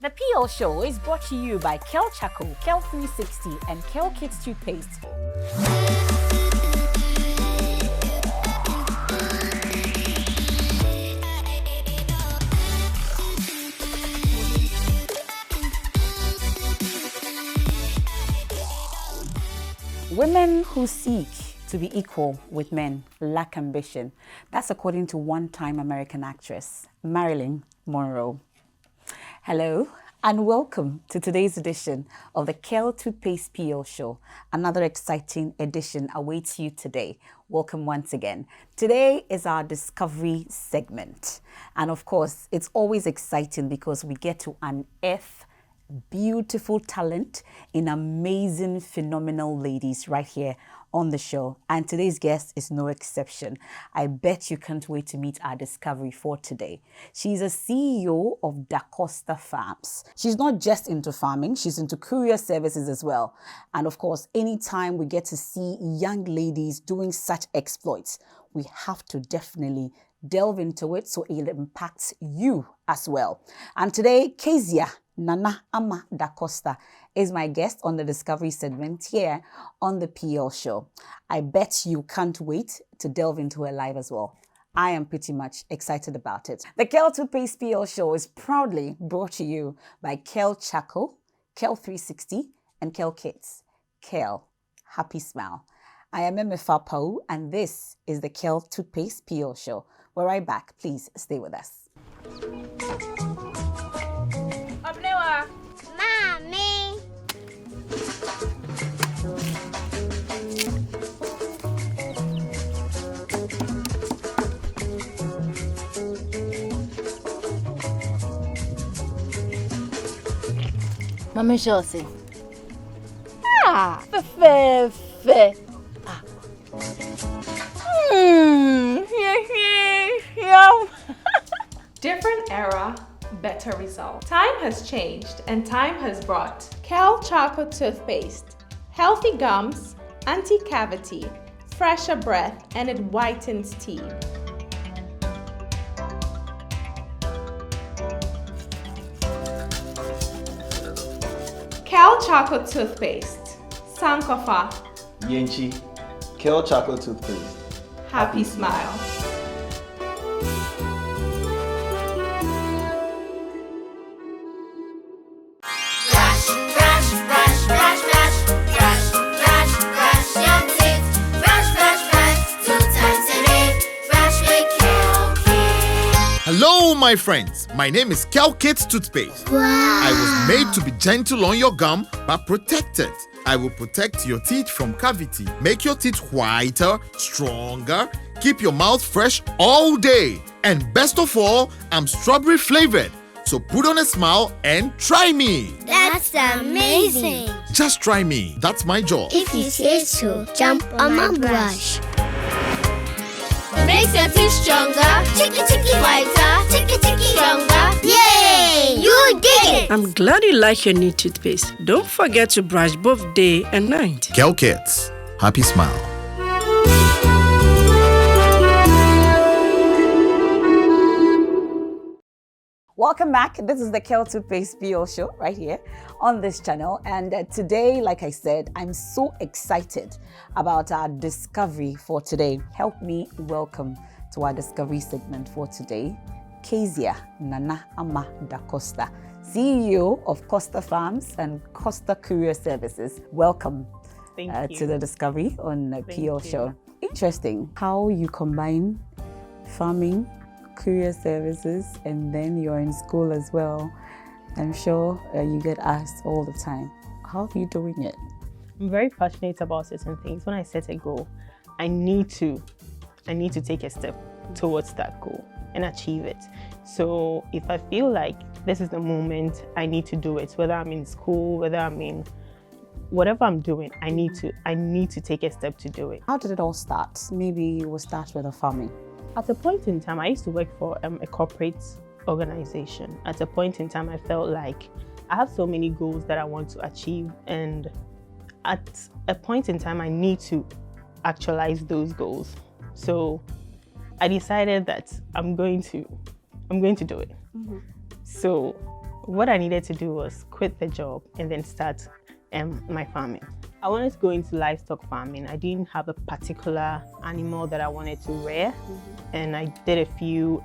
The PL Show is brought to you by Kel Charcoal, Kel 360, and Kel Kids Toothpaste. Women who seek to be equal with men lack ambition. That's according to one-time American actress Marilyn Monroe. Hello and welcome to today's edition of the Kel Toothpaste PL Show. Another exciting edition awaits you today. Welcome once again. Today is our discovery segment. And of course, it's always exciting because we get to unearth beautiful talent in amazing, phenomenal ladies right here on the show. And today's guest is no exception. I bet you can't wait to meet our discovery for today. She's a CEO of Da-Costa Farms. She's not just into farming, she's into courier services as well. And of course, anytime we get to see young ladies doing such exploits, we have to definitely delve into it so it impacts you as well. And today, Kezia Ama Da-Costa is my guest on the Discovery segment here on the PL Show. I bet you can't wait to delve into her life as well. I am pretty much excited about it. The Kel Toothpaste PL Show is proudly brought to you by Kel Charcoal, Kel 360, and Kel Kids. Kel, happy smile. I am Emefa Apawu, and this is the Kel Toothpaste PL Show. We're right back. Please stay with us. Mommy. Mama Josie. Fe. Different era, better result. Time has changed and time has brought Kel Charcoal Toothpaste, healthy gums, anti-cavity, fresher breath, and it whitens teeth. Kel Charcoal Toothpaste, Sankofa, Yenchi, Kel Chocolate Toothpaste. happy smile. Hello, my friends. My name is Kel Kids Toothpaste. Wow. I was made to be gentle on your gum, but protected. I will protect your teeth from cavity, make your teeth whiter, stronger, keep your mouth fresh all day. And best of all, I'm strawberry flavored. So put on a smile and try me. That's amazing. Just try me. That's my job. If you say so, jump on my brush. Makes your teeth stronger, chicky whiter, chicky stronger. Yay! You did it! I'm glad you like your new toothpaste. Don't forget to brush both day and night. Kel Kids, happy smile. Welcome back. This is the Kel Toothpaste PL Show right here on this channel. And today, like I said, I'm so excited about our discovery for today. Help me welcome to our discovery segment for today, Kezia Ama Da-Costa, CEO of Costa Farms and Costa Courier Services. Welcome to the discovery on the PL Show. Interesting how you combine farming, courier services, and then you're in school as well. I'm sure you get asked all the time, how are you doing it? I'm very passionate about certain things. When I set a goal, I need to take a step towards that goal and achieve it. So if I feel like this is the moment, I need to do it, whether I'm in school, whether I'm in whatever I'm doing, I need to take a step to do it. How did it all start? Maybe we'll start with the farming. At a point in time, I used to work for a corporate organization. At a point in time, I felt like I have so many goals that I want to achieve, and at a point in time, I need to actualize those goals. So I decided that I'm going to do it. Mm-hmm. So what I needed to do was quit the job and then start my farming. I wanted to go into livestock farming. I didn't have a particular animal that I wanted to rear, and I did a few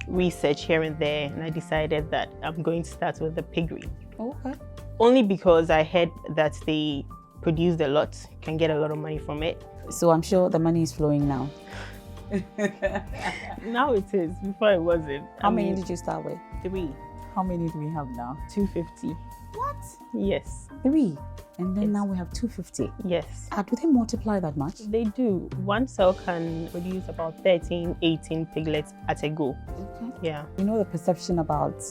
research here and there, and I decided that I'm going to start with the piggery. Okay. Only because I heard that they produced a lot, can get a lot of money from it. So I'm sure the money is flowing now. Now it is. Before it wasn't. How many did you start with? 3. How many do we have now? 250. What? Yes. 3. And then Yes. now we have 250. Yes. Do they multiply that much? They do. One cell can produce about 13, 18 piglets at a go. Okay. Yeah. You know the perception about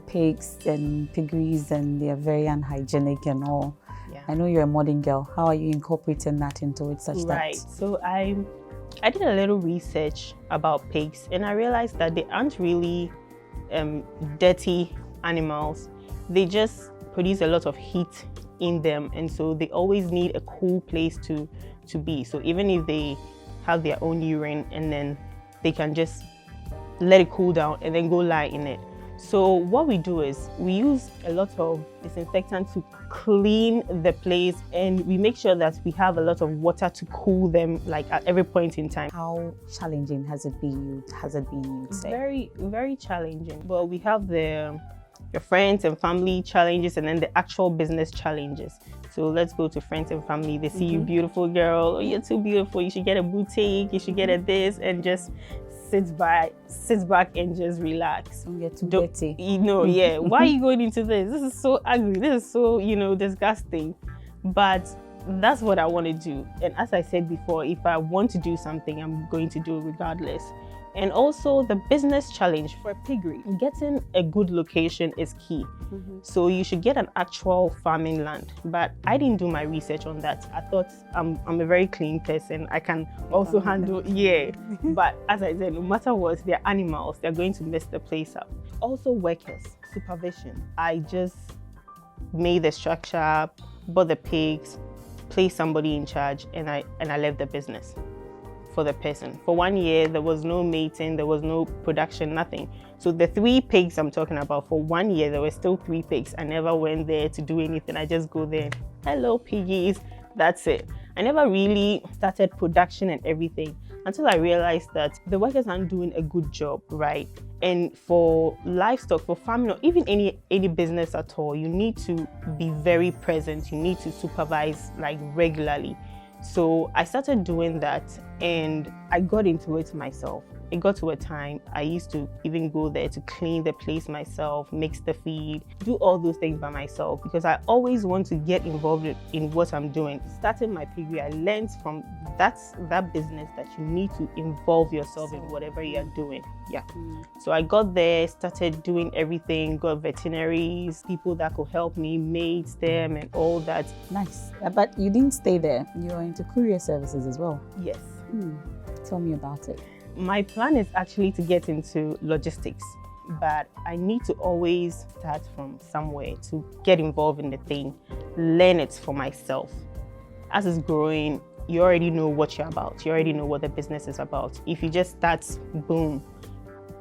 pigs and piggeries, and they are very unhygienic and all. Yeah. I know you're a modern girl. How are you incorporating that into it such Right. that? So I did a little research about pigs, and I realized that they aren't really dirty animals. They just produce a lot of heat in them, and so they always need a cool place to be. So even if they have their own urine, and then they can just let it cool down and then go lie in it. So what we do is we use a lot of disinfectant to clean the place, and we make sure that we have a lot of water to cool them, like at every point in time. How challenging has it been? You'd say? Very, very challenging. Well, we have your friends and family challenges, and then the actual business challenges. So let's go to friends and family. They see you, beautiful girl. Oh, you're too beautiful. You should get a boutique. You should get a this, and just sit back and just relax. Don't get too dirty. Yeah. Why are you going into this? This is so ugly. This is so, disgusting. But that's what I want to do. And as I said before, if I want to do something, I'm going to do it regardless. And also the business challenge for a piggery, getting a good location is key. So you should get an actual farming land. But I didn't do my research on that. I thought I'm a very clean person. I can also handle, But as I said, no matter what, they're animals. They're going to mess the place up. Also workers, supervision. I just made the structure, bought the pigs, placed somebody in charge, and I left the business for the person. For 1 year, there was no mating, there was no production, nothing. So the 3 pigs I'm talking about, for 1 year, there were still 3 pigs. I never went there to do anything. I just go there, hello piggies, that's it. I never really started production and everything until I realized that the workers aren't doing a good job, right? And for livestock, for farming, or even any business at all, you need to be very present. You need to supervise like regularly. So I started doing that, and I got into it myself. It got to a time I used to even go there to clean the place myself, mix the feed, do all those things by myself, because I always want to get involved in what I'm doing. Starting my piggery, I learned from that business that you need to involve yourself in whatever you're doing. Yeah. So I got there, started doing everything, got veterinaries, people that could help me, mates them and all that. Nice. But you didn't stay there. You were into courier services as well. Yes. Tell me about it. My plan is actually to get into logistics, but I need to always start from somewhere to get involved in the thing, learn it for myself. As it's growing, you already know what you're about. You already know what the business is about. If you just start, boom,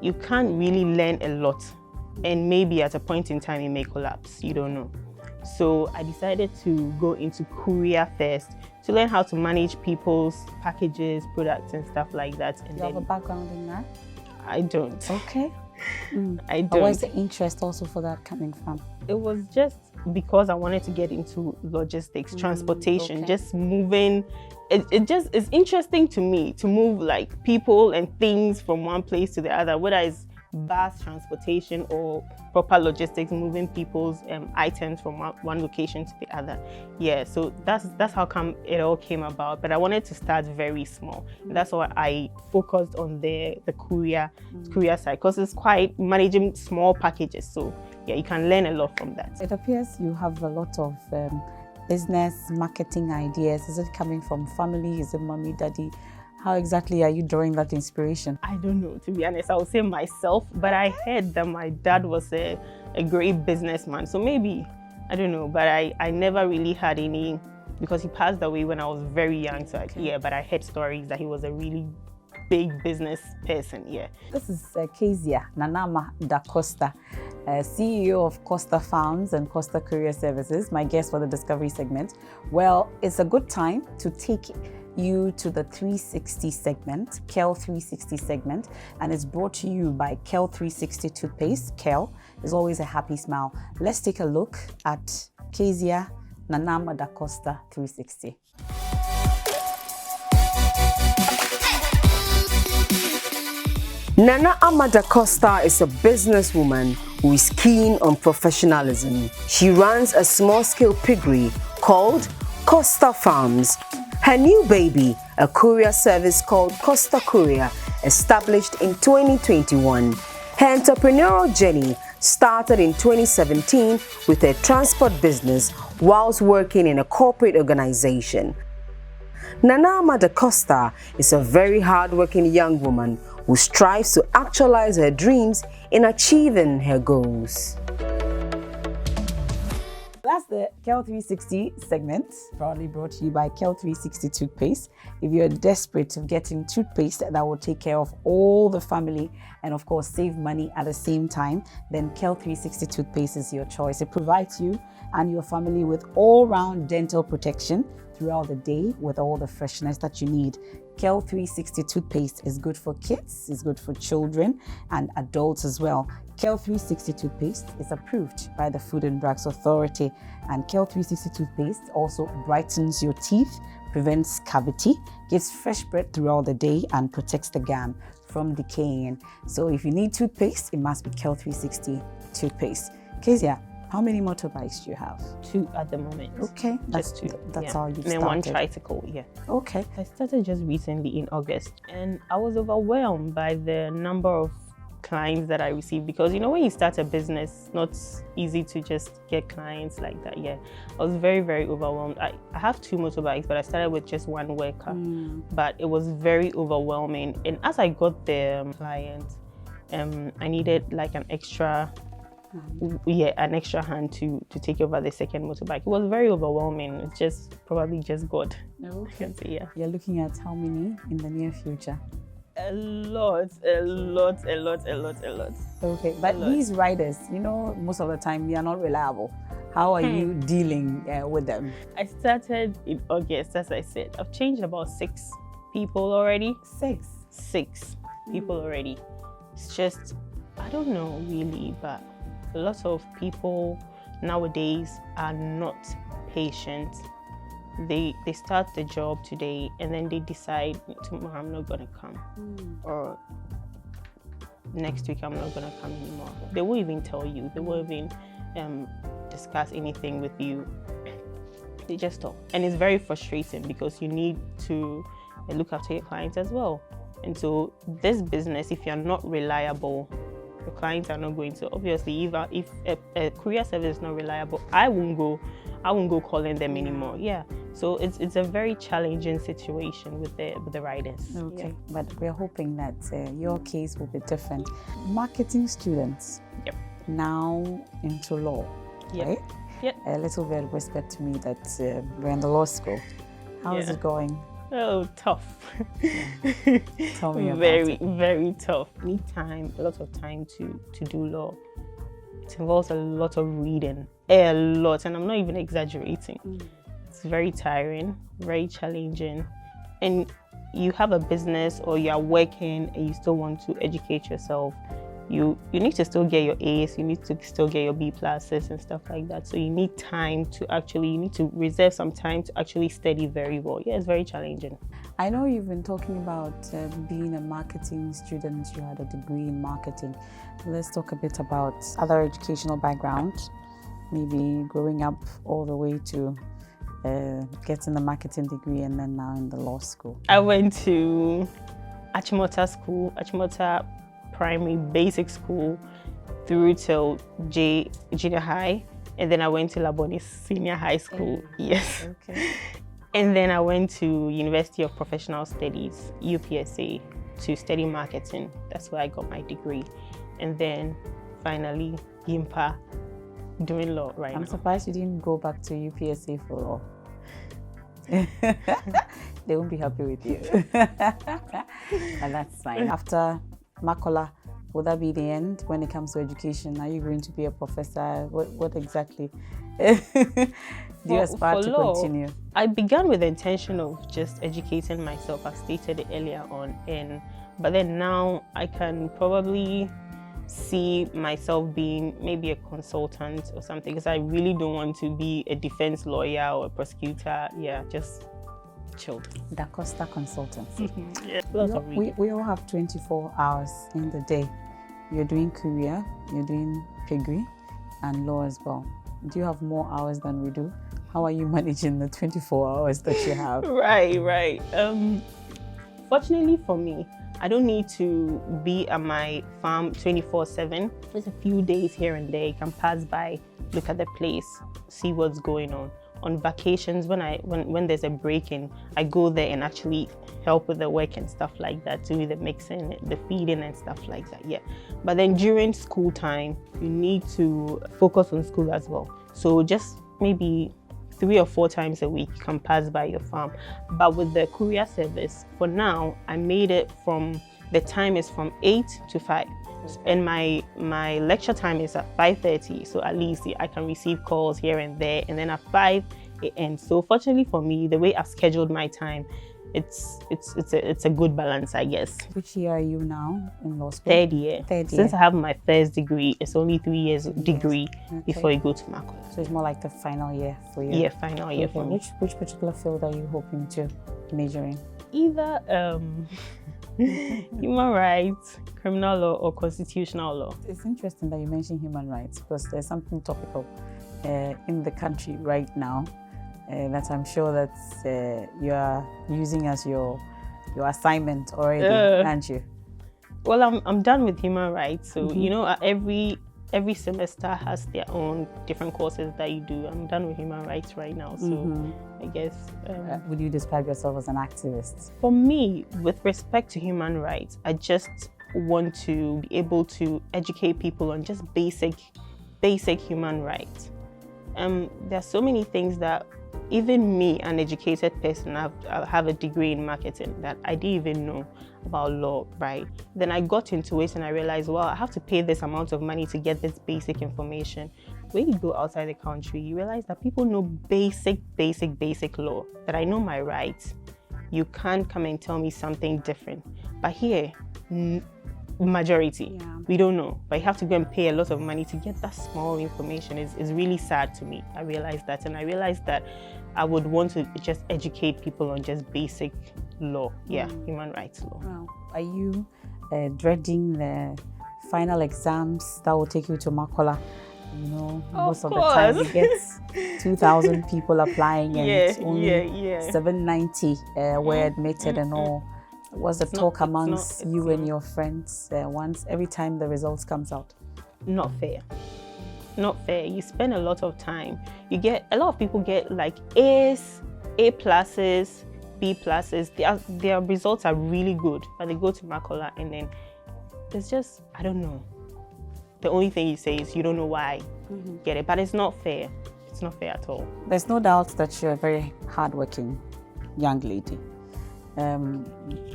you can't really learn a lot. And maybe at a point in time, it may collapse. You don't know. So I decided to go into courier first to learn how to manage people's packages, products, and stuff like that. And You have a background in that? I don't. Okay. I But don't. where's the interest also for that coming from? It was just because I wanted to get into logistics, transportation, okay. just moving. It's interesting to me to move like people and things from one place to the other, whether it's bus transportation or proper logistics, moving people's items from one location to the other. Yeah, so that's how come it all came about. But I wanted to start very small. That's why I focused on the courier side, because it's quite managing small packages. So yeah, you can learn a lot from that. It appears you have a lot of business marketing ideas. Is it coming from family? Is it mommy, daddy? How exactly are you drawing that inspiration? I don't know, to be honest. I would say myself, but I heard that my dad was a great businessman. So maybe, I don't know, but I never really had any, because he passed away when I was very young. So but I heard stories that he was a really big business person. Yeah. This is Kezia Ama Da-Costa, CEO of Costa Farms and Costa Courier Services, my guest for the Discovery segment. Well, it's a good time to take you to the 360 segment, Kel 360 segment, and it's brought to you by Kel 360 toothpaste. Kel is always a happy smile. Let's take a look at Kezia Ama Da-Costa 360. Nana Ama Da-Costa is a businesswoman who is keen on professionalism. She runs a small-scale piggery called Costa Farms. Her new baby, a courier service called Costa Courier, established in 2021. Her entrepreneurial journey started in 2017 with a transport business whilst working in a corporate organization. Nana Ama Da-Costa is a very hard-working young woman who strives to actualize her dreams in achieving her goals. That's the Kel 360 segment, proudly brought to you by Kel 360 toothpaste. If you're desperate of getting toothpaste that will take care of all the family and of course save money at the same time, then Kel 360 toothpaste is your choice. It provides you and your family with all-round dental protection throughout the day with all the freshness that you need. Kel 360 toothpaste is good for kids, is good for children and adults as well. Kel 360 toothpaste is approved by the Food and Drugs Authority, and Kel 360 toothpaste also brightens your teeth, prevents cavity, gives fresh breath throughout the day and protects the gum from decaying. So if you need toothpaste, it must be Kel 360 toothpaste. Kezia, how many motorbikes do you have? 2 at the moment. Okay, Just 2. That's how you started. And then 1 tricycle, yeah. Okay. I started just recently in August, and I was overwhelmed by the number of clients that I received, because you know, when you start a business, it's not easy to just get clients like that. Yeah, I was very, very overwhelmed. I have 2 motorbikes, but I started with just 1 worker. But it was very overwhelming, and as I got the client, I needed like an extra hand to take over the second motorbike. It was very overwhelming. It's just probably just God. Okay. I can say, yeah. You're looking at how many in the near future? A lot. Okay, but these riders, you know, most of the time they are not reliable. How are you dealing with them? I started in August, as I said. I've changed about 6 people already. 6 people already. It's just, I don't know really, but a lot of people nowadays are not patient. They start the job today and then they decide, tomorrow I'm not gonna come, or next week I'm not gonna come anymore. They won't even tell you. They won't even discuss anything with you. They just stop, and it's very frustrating because you need to look after your clients as well. And so this business, if you're not reliable, your clients are not going to. Obviously, if a courier service is not reliable, I won't go calling them anymore. Yeah. So it's a very challenging situation with the riders. Okay, but we're hoping that your case will be different. Marketing students, now into law, right? Yep. A little bit whispered to me that we're in the law school. How is it going? Oh, tough. Tell me about very, it. very tough. Need time, a lot of time to do law. It involves a lot of reading, a lot, and I'm not even exaggerating. It's very tiring, very challenging, and you have a business or you are working and you still want to educate yourself. You need to still get your A's, you need to still get your B pluses and stuff like that. So you need time to you need to reserve some time to actually study very well. Yeah, it's very challenging. I know you've been talking about being a marketing student. You had a degree in marketing. Let's talk a bit about other educational background, maybe growing up all the way to getting the marketing degree and then now in the law school. I went to Achimota School, Achimota Primary Basic School through till Junior High, and then I went to Laboni Senior High School. Yes. Okay. And then I went to University of Professional Studies, UPSA, to study marketing. That's where I got my degree. And then finally, YIMPA, doing law right now. I'm surprised you didn't go back to UPSA for law. They won't be happy with you. And that's fine. After Makola, will that be the end when it comes to education? Are you going to be a professor? What exactly do you aspire to law, continue? I began with the intention of just educating myself. I stated it earlier on, but then now I can probably see myself being maybe a consultant or something, because I really don't want to be a defense lawyer or a prosecutor. Yeah, just chilled. Da-Costa consultancy. Yeah, lots of reading. We all have 24 hours in the day. You're doing courier, you're doing piggery and law as well. Do you have more hours than we do? How are you managing the 24 hours that you have? Right. Fortunately for me, I don't need to be at my farm 24/7. There's a few days here and there. You can pass by, look at the place, see what's going on. On vacations, when there's a break-in, I go there and actually help with the work and stuff like that, do the mixing, the feeding and stuff like that. Yeah. But then during school time, you need to focus on school as well. So just maybe 3 or 4 times a week you can pass by your farm. But with the courier service, for now, I made it the time is from 8 to 5. And my lecture time is at 5:30, so at least I can receive calls here and there, and then at 5 it ends. So fortunately for me, the way I've scheduled my time, it's a good balance, I guess. Which year are you now in law school? Third year. Since I have my first degree, it's only 3 years degree before you go to Makola. So it's more like the final year for you? Yeah, final year for me. Which particular field are you hoping to major in? Either human rights, criminal law, or constitutional law. It's interesting that you mention human rights, because there's something topical in the country right now that I'm sure that you are using as your assignment already, aren't you? Well, I'm done with human rights, so you know, every semester has their own different courses that you do. I'm done with human rights right now, so I guess. Would you describe yourself as an activist? For me, with respect to human rights, I just want to be able to educate people on just basic human rights. There are so many things that even me, an educated person, I have a degree in marketing, that I didn't even know about law, right? Then I got into it and I realized, well, I have to pay this amount of money to get this basic information. When you go outside the country, you realize that people know basic law, that I know my rights. You can't come and tell me something different. But here, majority, we don't know. But you have to go and pay a lot of money to get that small information. It's really sad to me. I realized that, and I realized that I would want to just educate people on just basic law, human rights law. Wow. Are you dreading the final exams that will take you to Makola? You know, most of the time you get 2,000 people applying and only 790 were admitted and all. What's the talk amongst you and your friends every time the results comes out? Not fair. Not fair. You spend a lot of time. A lot of people get like A's, A+, B+. Their results are really good, but they go to Makola and then it's just, I don't know. The only thing you say is you don't know why you get it, but it's not fair. It's not fair at all. There's no doubt that you're a very hardworking young lady.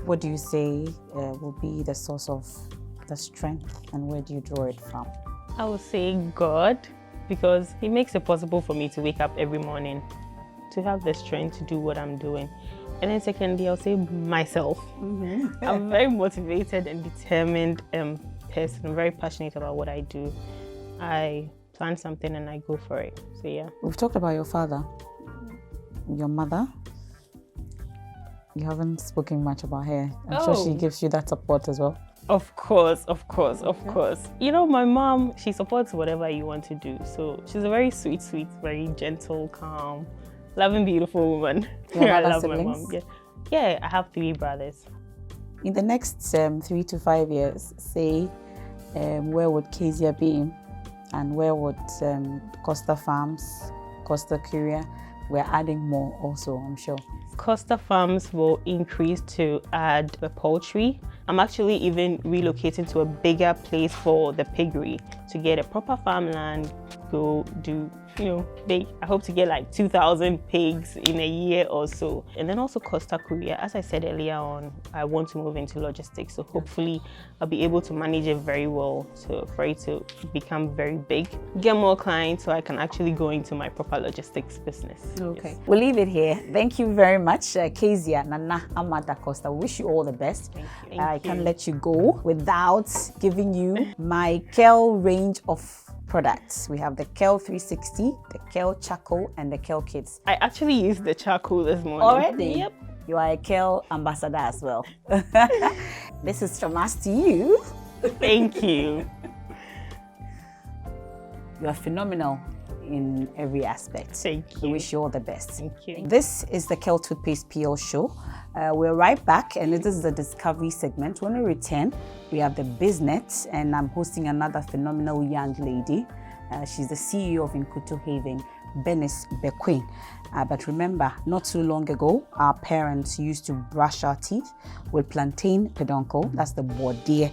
What do you say will be the source of the strength, and where do you draw it from? I would say God, because He makes it possible for me to wake up every morning, to have the strength to do what I'm doing. And then secondly, I'll say myself. I'm a very motivated and determined person. I'm very passionate about what I do. I plan something and I go for it. So yeah. We've talked about your father, your mother. You haven't spoken much about her. I'm sure she gives you that support as well. Of course. You know, my mom, she supports whatever you want to do. So she's a very sweet, very gentle, calm, loving, beautiful woman. I love my mom. Yeah, I have 3 brothers. In the next 3 to 5 years, say, where would Kezia be? And where would Costa Farms, Costa Courier? We're adding more also, I'm sure. Costa Farms will increase to add the poultry I'm actually even relocating to a bigger place for the piggery to get a proper farmland, go do, I hope to get like 2,000 pigs in a year or so. And then also Costa courier. As I said earlier on, I want to move into logistics. So hopefully I'll be able to manage it very well for it to become very big, get more clients so I can actually go into my proper logistics business. Okay. Yes. We'll leave it here. Thank you very much, Kezia, Nana, Ama Da-Costa. We wish you all the best. Thank I you. can't let you go without giving you my Kel range of products. We have the Kel 360, the Kel Charcoal, and the Kel Kits. I actually used the charcoal this morning. Already? Yep. You are a Kel ambassador as well. This is from us to you. Thank you. You are phenomenal in every aspect. Thank We you. wish you all the best. Thank you. This is the Kel Toothpaste PL show. We're right back, and this is the Discovery segment. When we return, we have the Business, and I'm hosting another phenomenal young lady. She's the CEO of Nkuto Haven, Bernice Bekoe. But remember, not too long ago, our parents used to brush our teeth with plantain peduncle, that's the bordie,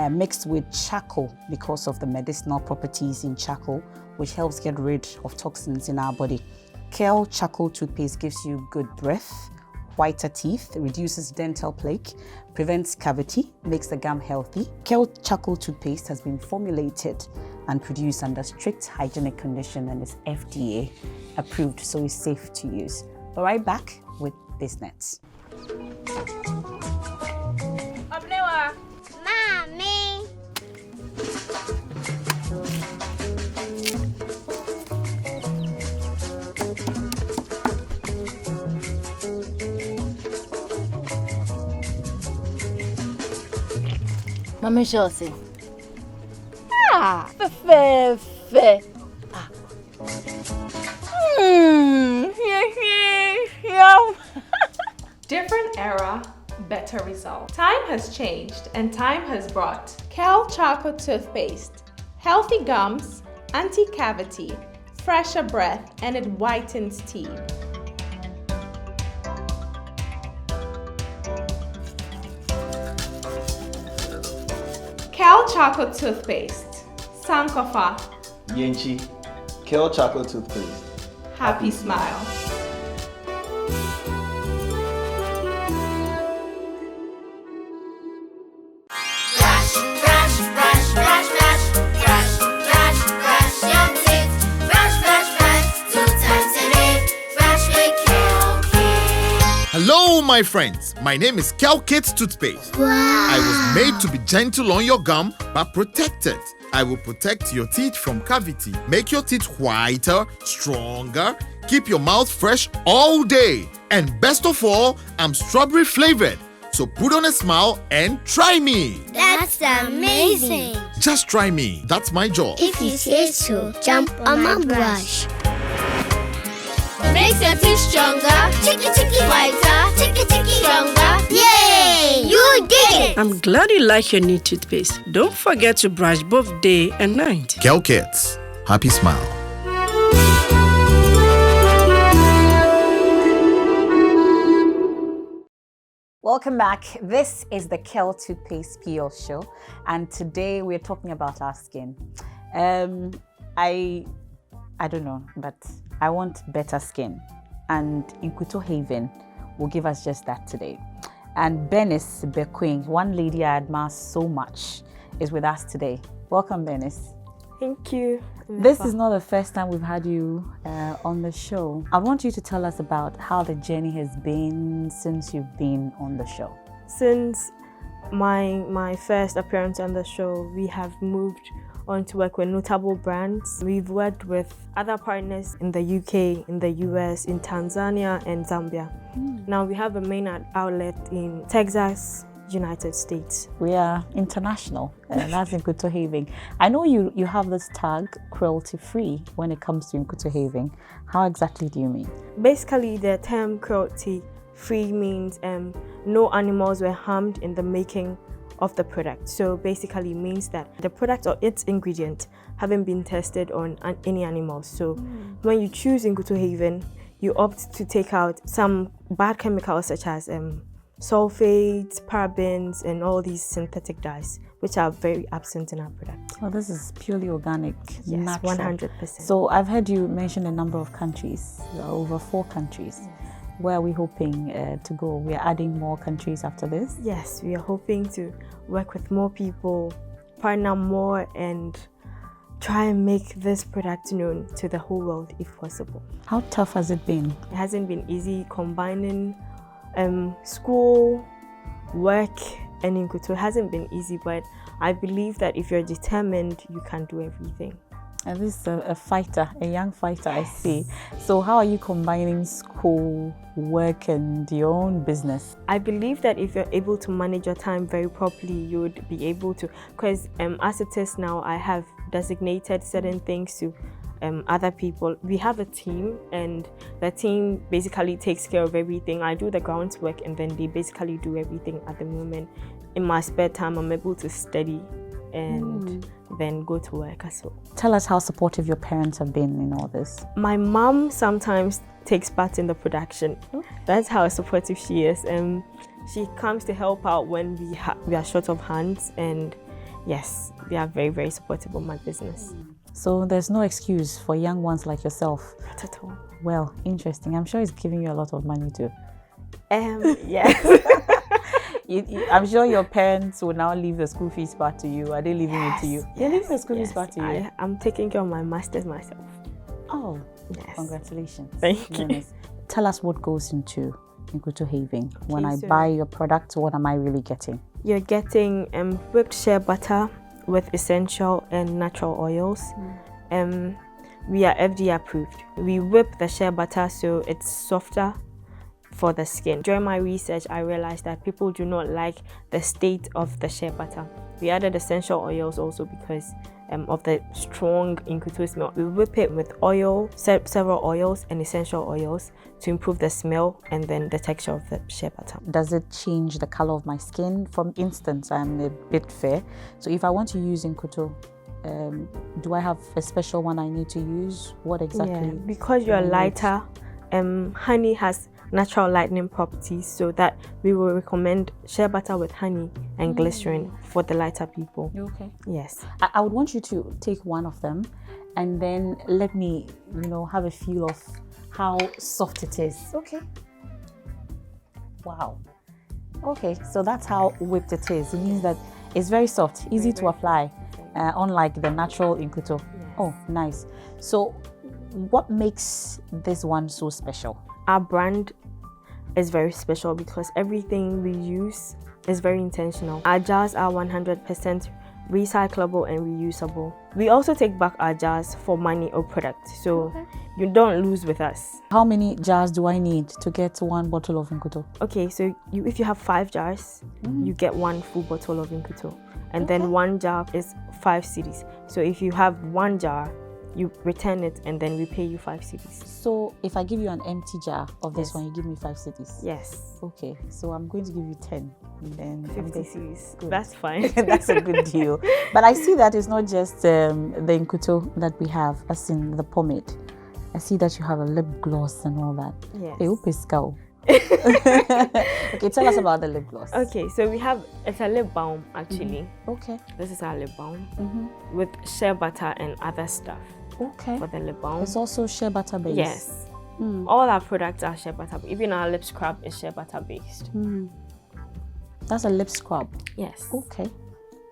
mixed with charcoal because of the medicinal properties in charcoal, which helps get rid of toxins in our body. Kel Charcoal Toothpaste gives you good breath, whiter teeth, reduces dental plaque, prevents cavity, makes the gum healthy. Kel Charcoal Toothpaste has been formulated and produced under strict hygienic condition and is FDA approved, so it's safe to use. We're right back with Business. Mommy. Mama Josie. Fe. Different era, better result. Time has changed and time has brought Kel Charcoal Toothpaste, healthy gums, anti-cavity, fresher breath, and it whitens teeth. Kel Charcoal Toothpaste, Sankofa, Yenchi, Kel Chocolate Toothpaste. happy smile. Brush, brush, brush, brush, brush, brush, brush, brush your teeth. Brush, brush, brush, 2 times a day. Brush with Kel Kit. Hello, my friends. My name is Kel Kits Toothpaste. I was made to be gentle on your gum, but protected. I will protect your teeth from cavity, make your teeth whiter, stronger, keep your mouth fresh all day. And best of all, I'm strawberry flavored. So put on a smile and try me. That's amazing. Just try me. That's my job. If you say so, jump on my brush. Makes your teeth stronger, chicky whiter, chicky stronger. Yay! You did it! I'm glad you like your new toothpaste. Don't forget to brush both day and night. Kel Kits. Happy smile. Welcome back. This is the Kel Toothpaste PL show, and today we're talking about our skin. I don't know, but I want better skin, and Nkuto Haven will give us just that today. And Bernice Bekoe, one lady I admire so much, is with us today. Welcome, Bernice. Thank you. This is not the first time we've had you on the show. I want you to tell us about how the journey has been since you've been on the show. Since my first appearance on the show, we have moved on to work with notable brands. We've worked with other partners in the UK, in the US, in Tanzania and Zambia. Now we have a main outlet in Texas, United States. We are international, and that's Nkuto Haven. I know you have this tag, cruelty-free, when it comes to Nkuto Haven. How exactly do you mean? Basically, the term cruelty-free means no animals were harmed in the making of the product. So basically means that the product or its ingredient haven't been tested on any animals. So when you choose Nkuto Haven, you opt to take out some bad chemicals such as sulfates, parabens, and all these synthetic dyes, which are very absent in our product. Oh, this is purely organic, Yes, natural. 100%. So I've heard you mention a number of countries, over 4 countries. Yes. Where are we hoping to go? We are adding more countries after this? Yes, we are hoping to work with more people, partner more, and try and make this product known to the whole world if possible. How tough has it been? It hasn't been easy combining school, work, and Nkuto. It hasn't been easy, but I believe that if you're determined, you can do everything. And this is a fighter, a young fighter, I see. So how are you combining school, work, and your own business? I believe that if you're able to manage your time very properly, you would be able to, because as it is now, I have designated certain things to other people. We have a team, and the team basically takes care of everything. I do the groundwork, and then they basically do everything at the moment. In my spare time, I'm able to study and then go to work as well. Tell us how supportive your parents have been in all this. My mom sometimes takes part in the production. That's how supportive she is. She comes to help out when we are short of hands, and yes, they are very, very supportive of my business. So there's no excuse for young ones like yourself? Not at all. Well, interesting. I'm sure it's giving you a lot of money too. Yes. I'm sure your parents will now leave the school fees part to you. Are they leaving it to you? They're leaving the school fees part to you. I'm taking care of my masters myself. Oh, yes. Congratulations. Thank you. Tell us what goes into Nkuto Haven. When I so buy your product, what am I really getting? You're getting whipped shea butter with essential and natural oils. We are FDA approved. We whip the shea butter so it's softer for the skin. During my research, I realized that people do not like the state of the shea butter. We added essential oils also because of the strong Nkuto smell. We whip it with oil, several oils and essential oils to improve the smell and then the texture of the shea butter. Does it change the color of my skin? For instance, I'm a bit fair. So if I want to use Nkuto, do I have a special one I need to use? What exactly? Yeah, because you're lighter, honey has natural lightening properties, so that we will recommend shea butter with honey and glycerin for the lighter people. Okay. Yes. I would want you to take one of them and then let me, have a feel of how soft it is. Okay. Wow. Okay, so that's how whipped it is. It means that it's very soft, easy to apply, unlike the natural Nkuto. Yes. Oh, nice. So what makes this one so special? Our brand is very special because everything we use is very intentional. Our jars are 100% recyclable and reusable. We also take back our jars for money or product, so you don't lose with us. How many jars do I need to get one bottle of Nkuto? Okay, so if you have 5 jars, you get 1 full bottle of Nkuto, and then 1 jar is 5 cedis. So if you have 1 jar, you return it and then we pay you 5 cedis. So if I give you an empty jar of this one, you give me 5 cedis? Yes. Okay, so I'm going to give you 10 and then 50 cedis. That's fine. That's a good deal. But I see that it's not just the Nkuto that we have, as in the pomade. I see that you have a lip gloss and all that. Yes. Okay, tell us about the lip gloss. Okay, so it's a lip balm actually. Okay. This is our lip balm with shea butter and other stuff. Okay. For the lip balm. It's also shea butter based. Yes. All our products are shea butter. Even our lip scrub is shea butter based. That's a lip scrub. Yes. Okay.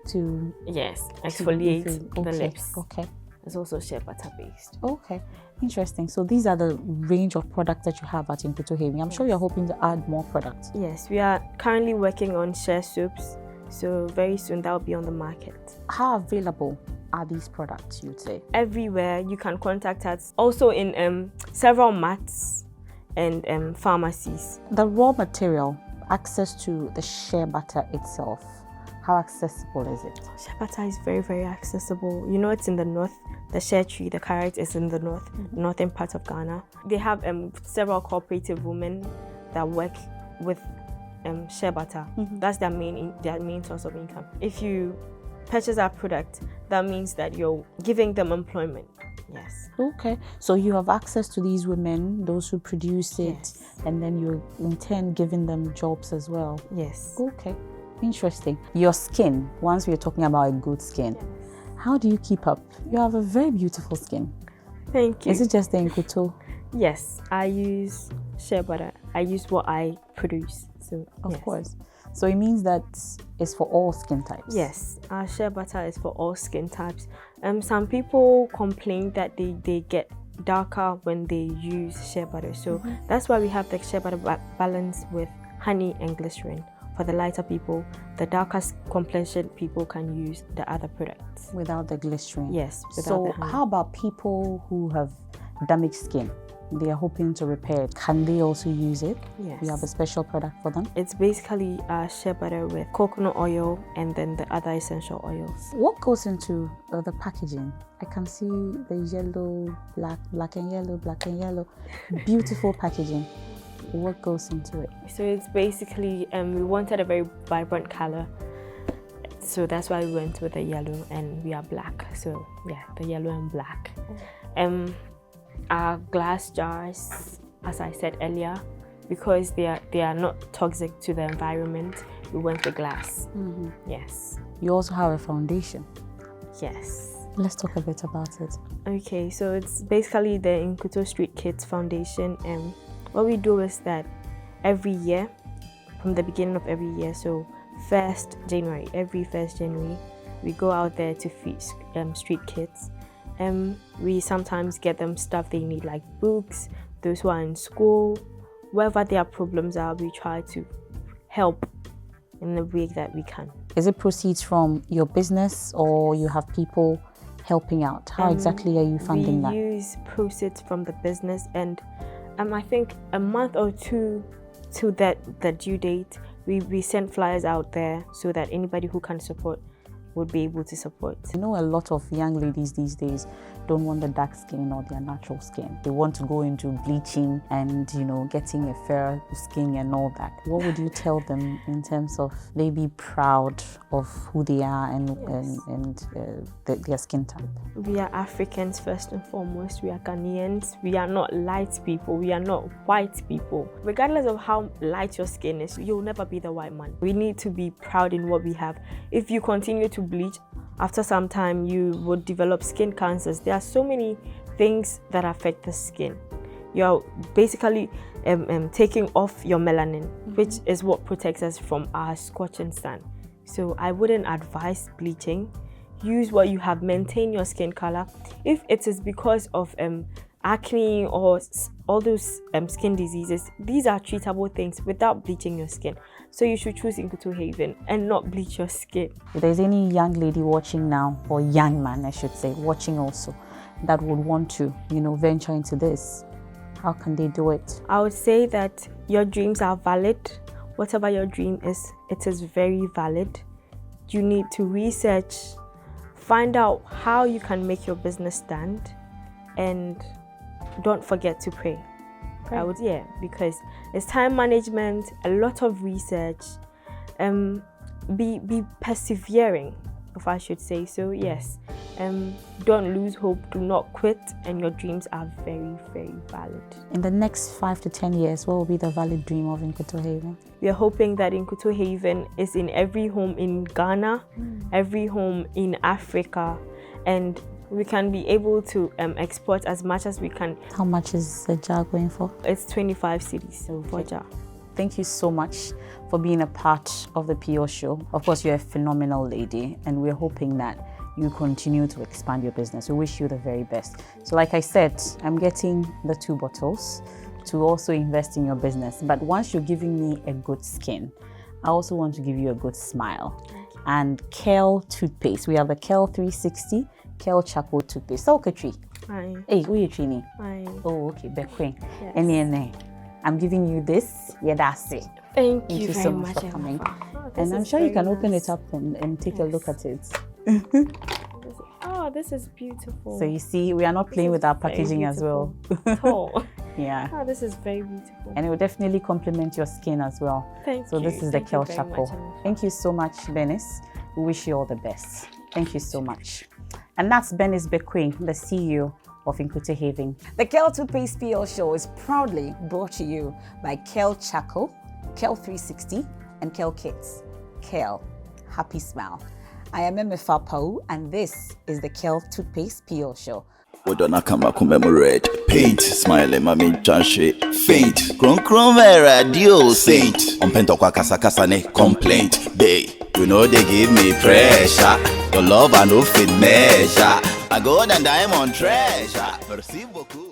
Exfoliate the lips. Okay. It's also shea butter based. Okay. Interesting. So these are the range of products that you have at Nkuto Haven. I'm sure you're hoping to add more products. Yes, we are currently working on shea soaps. So very soon that will be on the market. How available are these products, you'd say? Everywhere. You can contact us. Also in several mats and pharmacies. The raw material, access to the shea butter itself, how accessible is it? Shea butter is very, very accessible. It's in the north. The shea tree, the carrot is in the northern part of Ghana. They have several cooperative women that work with shea butter. That's their main source of income. If you purchase our product, that means that you're giving them employment. Yes. Okay. So you have access to these women, those who produce it, Yes. and then you in turn giving them jobs as well. Yes. Okay. Interesting. Your skin, once we're talking about a good skin, how do you keep up? You have a very beautiful skin. Thank you. Is it just the Nkuto? Yes, I use shea butter. I use what I produce. So Of course. So it means that it's for all skin types. Yes, our shea butter is for all skin types. Some people complain that they get darker when they use shea butter. So that's why we have the shea butter balance with honey and glycerin. For the lighter people, the darker complexion people can use the other products. Without the glycerin. Yes. Without So the honey. how about people who have damaged skin? They are hoping to repair it. Can they also use it? Yes. You have a special product for them? It's basically shea butter with coconut oil and then the other essential oils. What goes into the packaging? I can see the yellow, black and yellow. Beautiful packaging. What goes into it? So it's basically, we wanted a very vibrant color. So that's why we went with the yellow, and we are black. So yeah, the yellow and black. Our glass jars, as I said earlier, because they are not toxic to the environment, we went with glass. Yes. You also have a foundation. Yes. Let's talk a bit about it. Okay, so it's basically the Nkuto Street Kids Foundation, and what we do is that every year, from the beginning of every year, so every 1st January, we go out there to feed street kids. We sometimes get them stuff they need, like books, those who are in school, wherever their problems are, we try to help in the way that we can. Is it proceeds from your business, or you have people helping out? How exactly are you funding that? We use proceeds from the business, and I think a month or two to the due date, we send flyers out there so that anybody who can support would be able to support. I know a lot of young ladies these days don't want the dark skin or their natural skin. They want to go into bleaching and, getting a fair skin and all that. What would you tell them in terms of they be proud of who they are and their skin type? We are Africans first and foremost. We are Ghanaians. We are not light people. We are not white people. Regardless of how light your skin is, you'll never be the white man. We need to be proud in what we have. If you continue to bleach, after some time you would develop skin cancers. There are so many things that affect the skin. You're basically taking off your melanin, which is what protects us from our scorching sun. So I wouldn't advise bleaching. Use what you have, maintain your skin color. If it is because of acne or all those skin diseases, these are treatable things without bleaching your skin. So you should choose Nkuto Haven and not bleach your skin. If there's any young lady watching now, or young man I should say, watching also, that would want to, venture into this, how can they do it? I would say that your dreams are valid. Whatever your dream is, it is very valid. You need to research, find out how you can make your business stand, and don't forget to pray. Because it's time management, a lot of research, be persevering, if I should say so. Yes, don't lose hope, do not quit, and your dreams are very, very valid. In the next 5 to 10 years, what will be the valid dream of Nkuto Haven? We are hoping that Nkuto Haven is in every home in Ghana, every home in Africa, and we can be able to export as much as we can. How much is the jar going for? It's 25 cedis for a jar. Thank you so much for being a part of the PO show. Of course, you're a phenomenal lady, and we're hoping that you continue to expand your business. We wish you the very best. So like I said, I'm getting the 2 bottles to also invest in your business. But once you're giving me a good skin, I also want to give you a good smile. And Kale toothpaste. We have the Kale 360 Kale charcoal toothpaste. So, Katri. Hi. Hey, who are you training? Hi. Oh, okay, Bekoe. Yes. And I'm giving you this. Yeah, that's it. Thank you so very much for coming. Emefa. And I'm sure you can open it up and take a look at it. Oh, this is beautiful. So you see, we are not playing with our packaging as well. Oh. Yeah. Oh, this is very beautiful. And it will definitely complement your skin as well. Thank you. So this is the Thank you Kale very charcoal. much, Emefa. Thank you so much, Bernice. We wish you all the best. Thank you so much. And that's Bernice Bekoe, the CEO of Nkuto Haven. The Kale Toothpaste PL Show is proudly brought to you by Kale Charcoal, Kale 360, and Kale Kits. Kale, happy smile. I am Emefa Apawu, and this is the Kale Toothpaste PL Show. Odona kama commemorate. Paint, smile, mami chanche. Faint, kron radio saint. Ompento kwa kasa ne complaint. Bay, you know they give me pressure. Your love I no fit measure. I go and diamond treasure. Merci beaucoup.